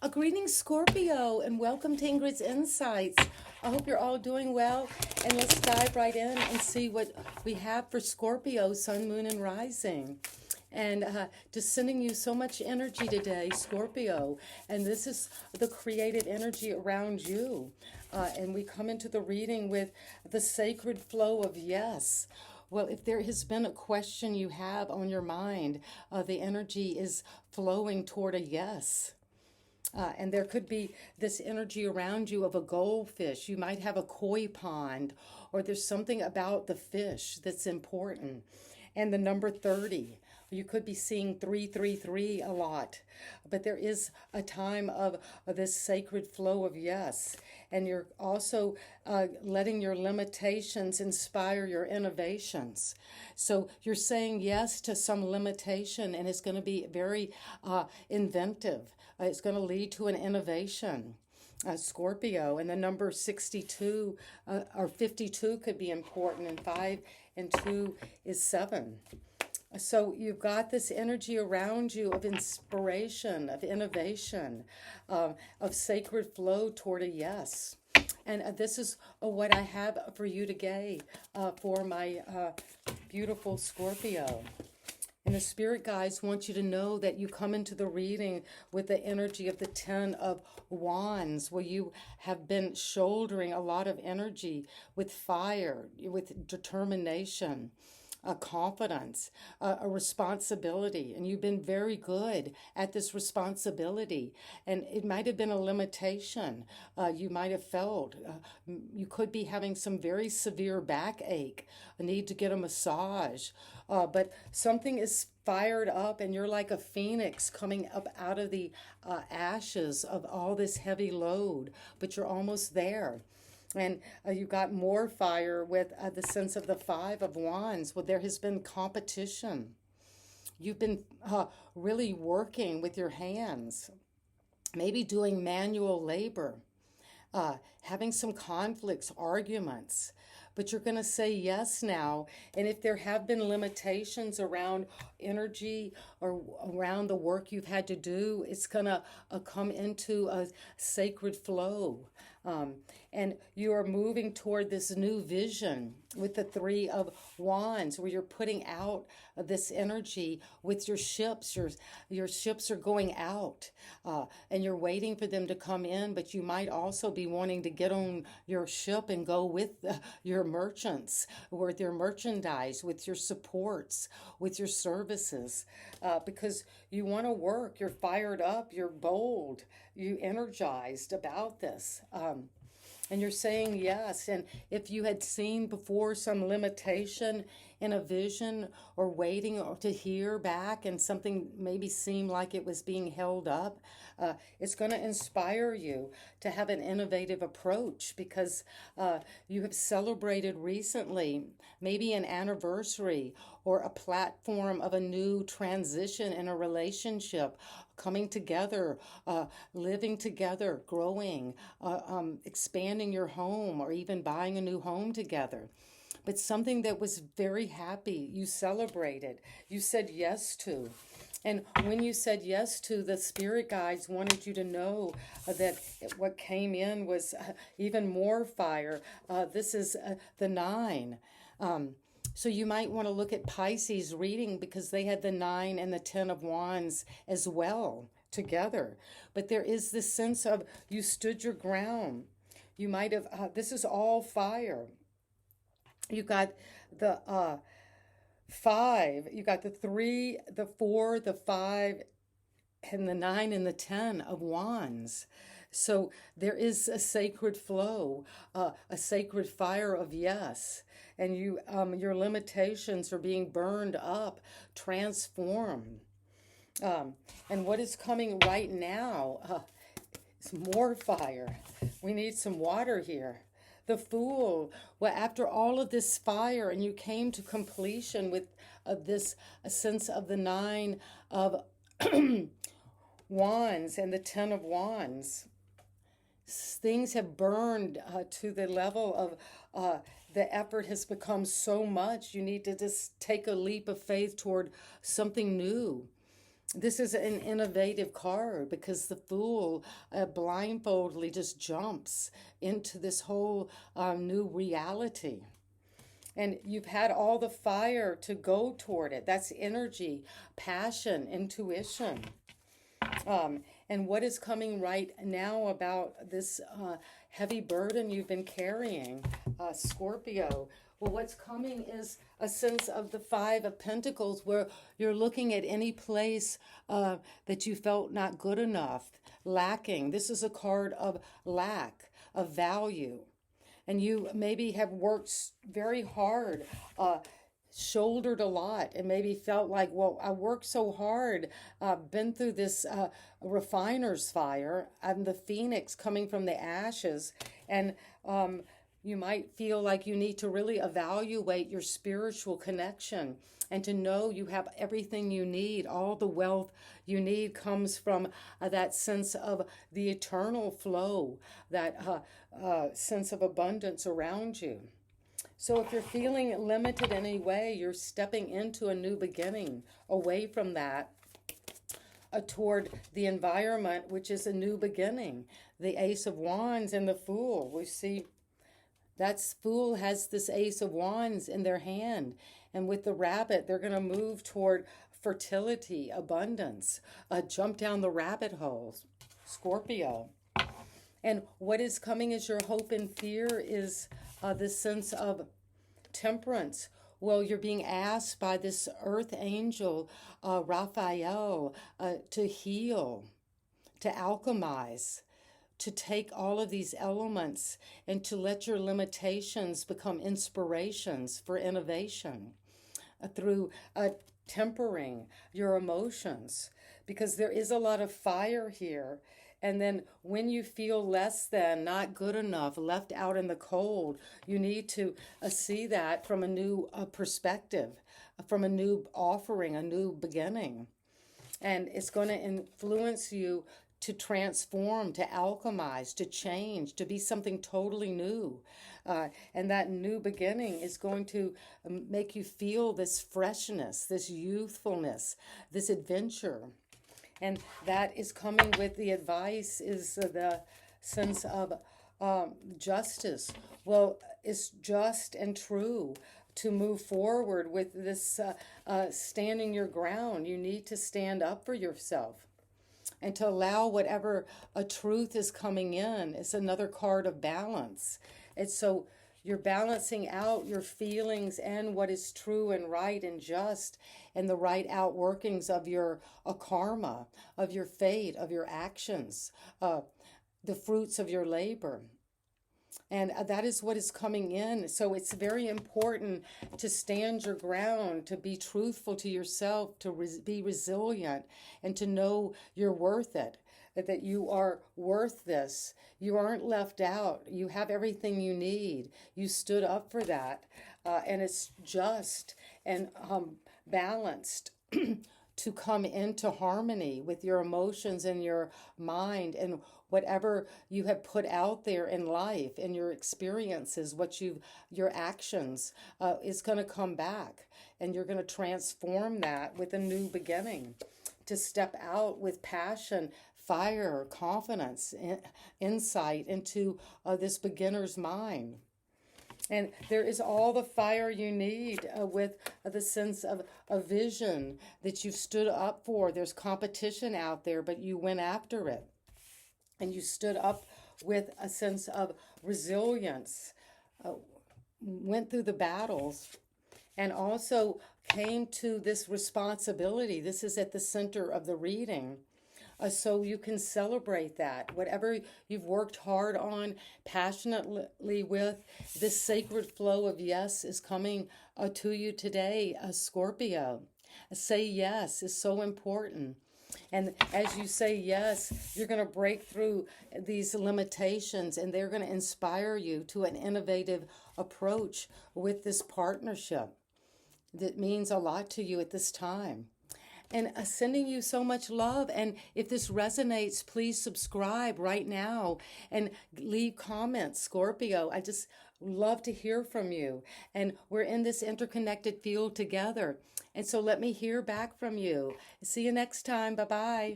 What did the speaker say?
A greeting, Scorpio, and welcome to Ingrid's Insights. I hope you're all doing well, and let's dive right in and see what we have for Scorpio, Sun, Moon, and Rising. And just sending you so much energy today, Scorpio. And this is the created energy around you. And we come into the reading with the sacred flow of yes. Well, if there has been a question you have on your mind, the energy is flowing toward a yes. And there could be this energy around you of a goldfish. You might have a koi pond, or there's something about the fish that's important. And the number 30. You could be seeing 333 a lot, but there is a time of this sacred flow of yes. And you're also letting your limitations inspire your innovations. So you're saying yes to some limitation, and it's going to be very inventive. It's going to lead to an innovation. Scorpio, and the number 62 or 52 could be important, and 5 and 2 is 7. So you've got this energy around you of inspiration, of innovation, of sacred flow toward a yes. And this is what I have for you today for my beautiful Scorpio. And the spirit guides want you to know that you come into the reading with the energy of the 10 of Wands, where you have been shouldering a lot of energy with fire, with determination, a confidence, a responsibility, and you've been very good at this responsibility. And it might have been a limitation. You might have felt you could be having some very severe backache, a need to get a massage, but something is fired up, and you're like a phoenix coming up out of the ashes of all this heavy load, but you're almost there. And you got more fire with the sense of the 5 of Wands. Well, there has been competition. You've been really working with your hands, maybe doing manual labor, having some conflicts, arguments. But you're going to say yes now. And if there have been limitations around energy or around the work you've had to do, it's going to come into a sacred flow. And you are moving toward this new vision with the 3 of Wands, where you're putting out this energy with your ships. Your ships are going out, and you're waiting for them to come in, but you might also be wanting to get on your ship and go with your merchants, with your merchandise, with your supports, with your services, because you want to work. You're fired up, you're bold, you energized about this. And you're saying yes. And if you had seen before some limitation in a vision, or waiting to hear back, and something maybe seemed like it was being held up, it's going to inspire you to have an innovative approach, because you have celebrated recently maybe an anniversary or a platform of a new transition in a relationship, coming together, living together, growing, expanding your home, or even buying a new home together. But something that was very happy, you celebrated, you said yes to. And when you said yes to, the spirit guides wanted you to know that what came in was even more fire. This is the 9. So you might want to look at Pisces reading, because they had the 9 and the 10 of Wands as well together. But there is this sense of you stood your ground. You might have, this is all fire. You got the 5, you got the 3, the 4, the 5, and the 9 and the 10 of Wands. So there is a sacred flow, a sacred fire of yes. And you, your limitations are being burned up, transformed. And what is coming right now is more fire. We need some water here. The Fool. Well, after all of this fire, and you came to completion with this sense of the 9 of Wands and the 10 of Wands. Things have burned to the level of the effort has become so much. You need to just take a leap of faith toward something new. This is an innovative card because the Fool blindfoldly just jumps into this whole new reality. And you've had all the fire to go toward it. That's energy, passion, intuition. And what is coming right now about this heavy burden you've been carrying, Scorpio? Well, what's coming is a sense of the Five of Pentacles, where you're looking at any place that you felt not good enough, lacking. This is a card of lack, of value. And you maybe have worked very hard, shouldered a lot, and maybe felt like, well, I worked so hard, been through this refiner's fire. I'm the phoenix coming from the ashes. And you might feel like you need to really evaluate your spiritual connection and to know you have everything you need. All the wealth you need comes from that sense of the eternal flow, that sense of abundance around you. So if you're feeling limited in any way, you're stepping into a new beginning, away from that, toward the environment, which is a new beginning. The Ace of Wands and the Fool. We see that Fool has this Ace of Wands in their hand. And with the rabbit, they're going to move toward fertility, abundance, jump down the rabbit holes. Scorpio. And what is coming as your hope and fear is this sense of temperance. Well, you're being asked by this earth angel, Raphael, to heal, to alchemize, to take all of these elements and to let your limitations become inspirations for innovation through tempering your emotions, because there is a lot of fire here. And then when you feel less than, not good enough, left out in the cold, you need to see that from a new perspective, from a new offering, a new beginning. And it's going to influence you to transform, to alchemize, to change, to be something totally new. And that new beginning is going to make you feel this freshness, this youthfulness, this adventure. And that is coming with the advice, is the sense of justice. Well, it's just and true to move forward with this standing your ground. You need to stand up for yourself and to allow whatever a truth is coming in. It's another card of balance. And so you're balancing out your feelings and what is true and right and just, and the right outworkings of your karma, of your fate, of your actions, the fruits of your labor. And that is what is coming in. So it's very important to stand your ground, to be truthful to yourself, to be resilient, and to know you're worth it, that you are worth this. You aren't left out. You have everything you need. You stood up for that. And it's just and balanced to come into harmony with your emotions and your mind and whatever you have put out there in life and your experiences, your actions is going to come back, and you're going to transform that with a new beginning, to step out with passion, fire, confidence, insight into this beginner's mind. And there is all the fire you need with the sense of a vision that you've stood up for. There's competition out there, but you went after it. And you stood up with a sense of resilience, went through the battles, and also came to this responsibility. This is at the center of the reading. So you can celebrate that. Whatever you've worked hard on, passionately with, this sacred flow of yes is coming to you today, Scorpio. Say yes is so important. And as you say yes, you're going to break through these limitations, and they're going to inspire you to an innovative approach with this partnership that means a lot to you at this time. And sending you so much love. And if this resonates, please subscribe right now and leave comments, Scorpio. I just Love to hear from you. And we're in this interconnected field together. And so let me hear back from you. See you next time. Bye-bye.